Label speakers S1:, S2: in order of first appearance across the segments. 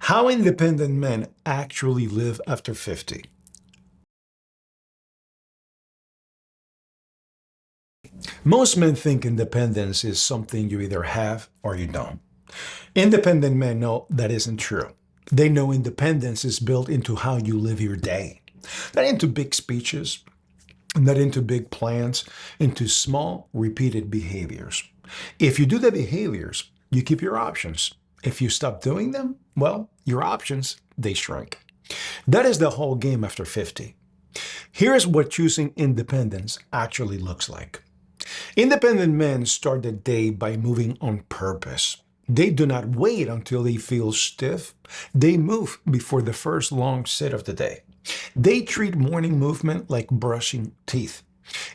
S1: How independent men actually live after 50. Most men think independence is something you either have or you don't. Independent men know that isn't true. They know independence is built into how you live your day, not into big speeches, not into big plans, into small, repeated behaviors. If you do the behaviors, you keep your options. If you stop doing them, well, your options, they shrink. That is the whole game after 50. Here's what choosing independence actually looks like. Independent men start the day by moving on purpose. They do not wait until they feel stiff. They move before the first long sit of the day. They treat morning movement like brushing teeth.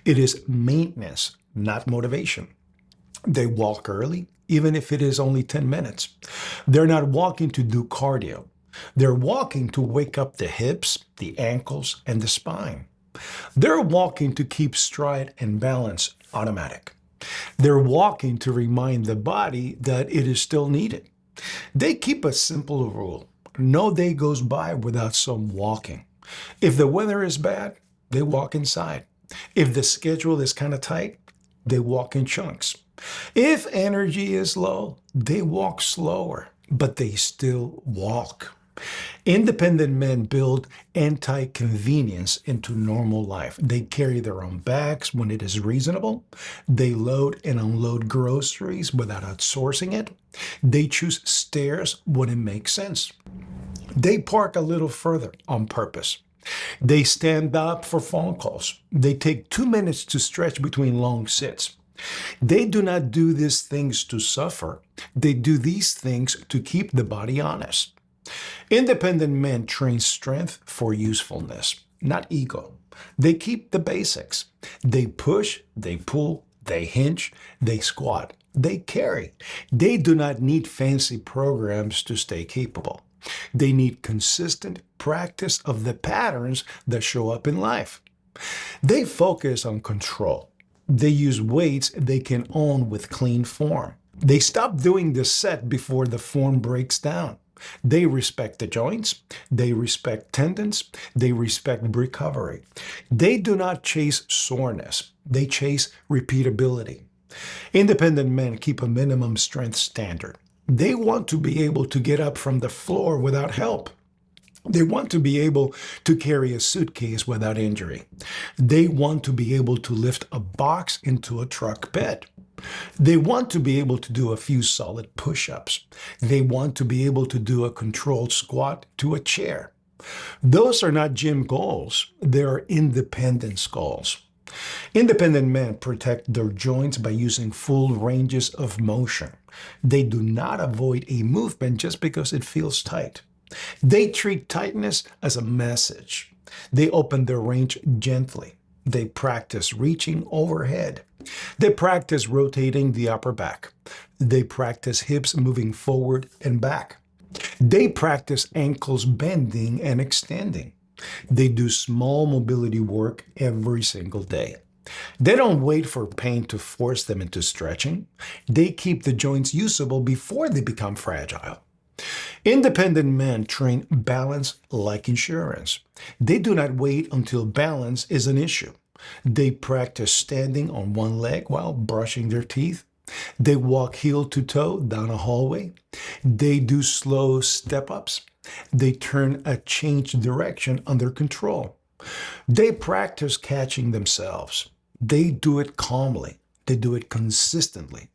S1: It is maintenance, not motivation. They walk early, even if it is only 10 minutes. They're not walking to do cardio. They're walking to wake up the hips, the ankles, and the spine. They're walking to keep stride and balance automatic. They're walking to remind the body that it is still needed. They keep a simple rule. No day goes by without some walking. If the weather is bad, they walk inside. If the schedule is kind of tight, they walk in chunks. If energy is low, they walk slower, but they still walk. Independent men build anti-convenience into normal life. They carry their own bags when it is reasonable. They load and unload groceries without outsourcing it. They choose stairs when it makes sense. They park a little further on purpose. They stand up for phone calls. They take 2 minutes to stretch between long sits. They do not do these things to suffer. They do these things to keep the body honest. Independent men train strength for usefulness, not ego. They keep the basics. They push, they pull, they hinge, they squat, they carry. They do not need fancy programs to stay capable. They need consistent practice of the patterns that show up in life. They focus on control. They use weights they can own with clean form. They stop doing the set before the form breaks down. They respect the joints. They respect tendons. They respect recovery. They do not chase soreness. They chase repeatability. Independent men keep a minimum strength standard. They want to be able to get up from the floor without help. They want to be able to carry a suitcase without injury. They want to be able to lift a box into a truck bed. They want to be able to do a few solid push-ups. They want to be able to do a controlled squat to a chair. Those are not gym goals. They are independence goals. Independent men protect their joints by using full ranges of motion. They do not avoid a movement just because it feels tight. They treat tightness as a message. They open their range gently. They practice reaching overhead. They practice rotating the upper back. They practice hips moving forward and back. They practice ankles bending and extending. They do small mobility work every single day. They don't wait for pain to force them into stretching. They keep the joints usable before they become fragile. Independent men train balance like insurance. They do not wait until balance is an issue. They practice standing on one leg while brushing their teeth. They walk heel to toe down a hallway. They do slow step-ups. They turn a changed direction under control. They practice catching themselves. They do it calmly. They do it consistently.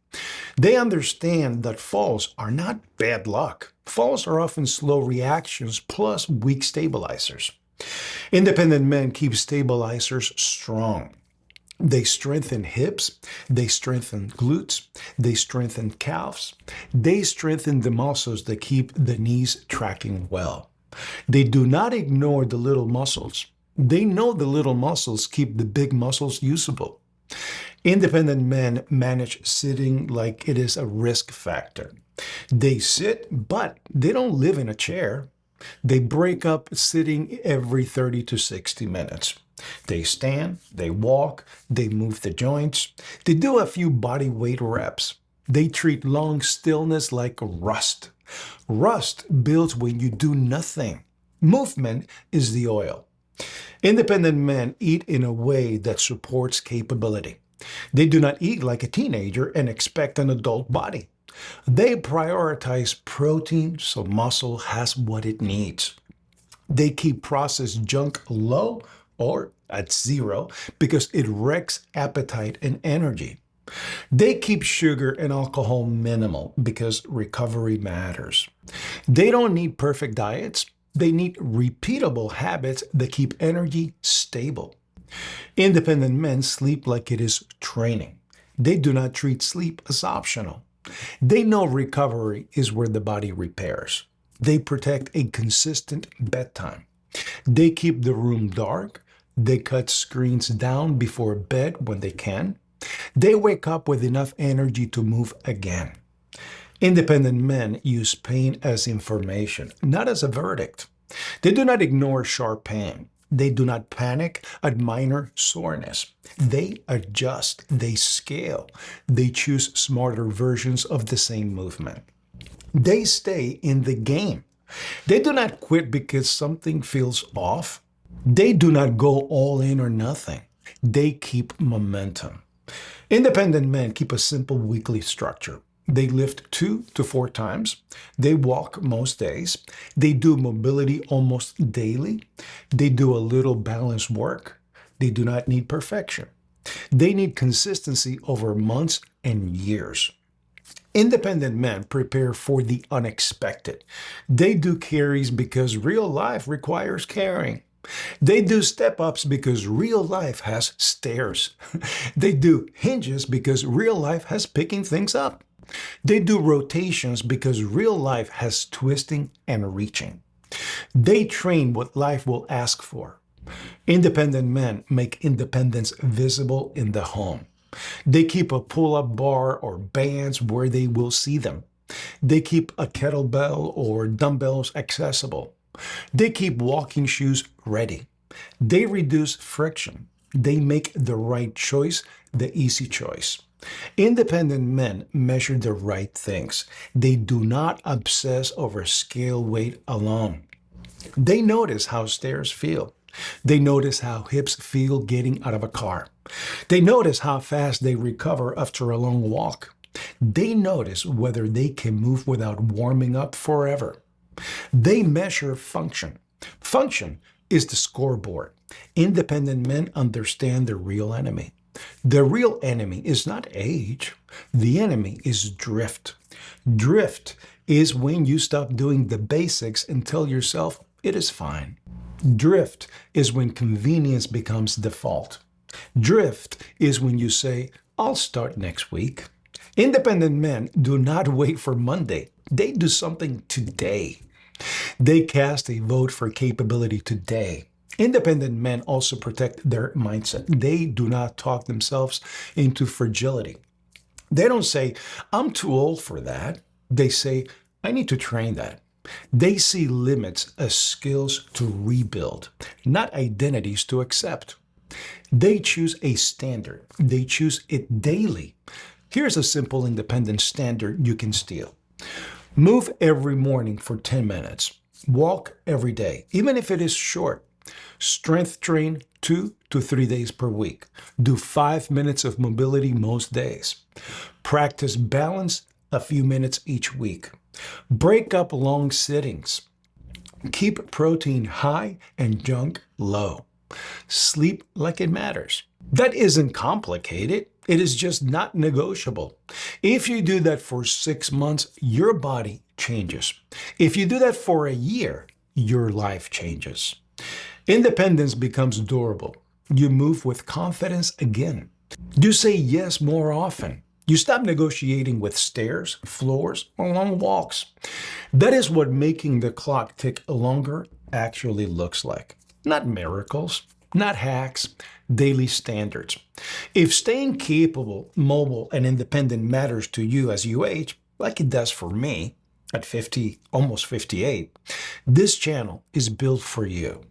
S1: They understand that falls are not bad luck. Falls are often slow reactions plus weak stabilizers. Independent men keep stabilizers strong. They strengthen hips, they strengthen glutes, they strengthen calves, they strengthen the muscles that keep the knees tracking well. They do not ignore the little muscles. They know the little muscles keep the big muscles usable. Independent men manage sitting like it is a risk factor. They sit, but they don't live in a chair. They break up sitting every 30 to 60 minutes. They stand, they walk, they move the joints, they do a few body weight reps. They treat long stillness like rust. Rust builds when you do nothing. Movement is the oil. Independent men eat in a way that supports capability. They do not eat like a teenager and expect an adult body. They prioritize protein so muscle has what it needs. They keep processed junk low or at zero because it wrecks appetite and energy. They keep sugar and alcohol minimal because recovery matters. They don't need perfect diets. They need repeatable habits that keep energy stable. Independent men sleep like it is training. They do not treat sleep as optional. They know recovery is where the body repairs. They protect a consistent bedtime. They keep the room dark. They cut screens down before bed when they can. They wake up with enough energy to move again. Independent men use pain as information, not as a verdict. They do not ignore sharp pain. They do not panic at minor soreness. They adjust, they scale, they choose smarter versions of the same movement. They stay in the game. They do not quit because something feels off. They do not go all in or nothing. They keep momentum. Independent men keep a simple weekly structure. They lift 2 to 4 times. They walk most days. They do mobility almost daily. They do a little balance work. They do not need perfection. They need consistency over months and years. Independent men prepare for the unexpected. They do carries because real life requires carrying. They do step-ups because real life has stairs. They do hinges because real life has picking things up. They do rotations because real life has twisting and reaching. They train what life will ask for. Independent men make independence visible in the home. They keep a pull-up bar or bands where they will see them. They keep a kettlebell or dumbbells accessible. They keep walking shoes ready. They reduce friction. They make the right choice the easy choice. Independent men measure the right things. They do not obsess over scale weight alone. They notice how stairs feel. They notice how hips feel getting out of a car. They notice how fast they recover after a long walk. They notice whether they can move without warming up forever. They measure function. Function is the scoreboard. Independent men understand the real enemy. The real enemy is not age. The enemy is drift. Drift is when you stop doing the basics and tell yourself it is fine. Drift is when convenience becomes default. Drift is when you say, I'll start next week. Independent men do not wait for Monday. They do something today. They cast a vote for capability today. Independent men also protect their mindset. They do not talk themselves into fragility. They don't say, I'm too old for that. They say, I need to train that. They see limits as skills to rebuild, not identities to accept. They choose a standard. They choose it daily. Here's a simple independent standard you can steal. Move every morning for 10 minutes. Walk every day, even if it is short. Strength train 2 to 3 days per week. Do 5 minutes of mobility most days. Practice balance a few minutes each week. Break up long sittings. Keep protein high and junk low. Sleep like it matters. That isn't complicated. It is just not negotiable. If you do that for 6 months, your body changes. If you do that for a year, your life changes. Independence becomes durable. You move with confidence again. You say yes more often. You stop negotiating with stairs, floors, or long walks. That is what making the clock tick longer actually looks like. Not miracles, not hacks, daily standards. If staying capable, mobile, and independent matters to you as you age, like it does for me at 50, almost 58, this channel is built for you.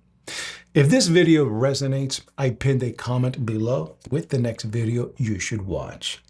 S1: If this video resonates, I pinned a comment below with the next video you should watch.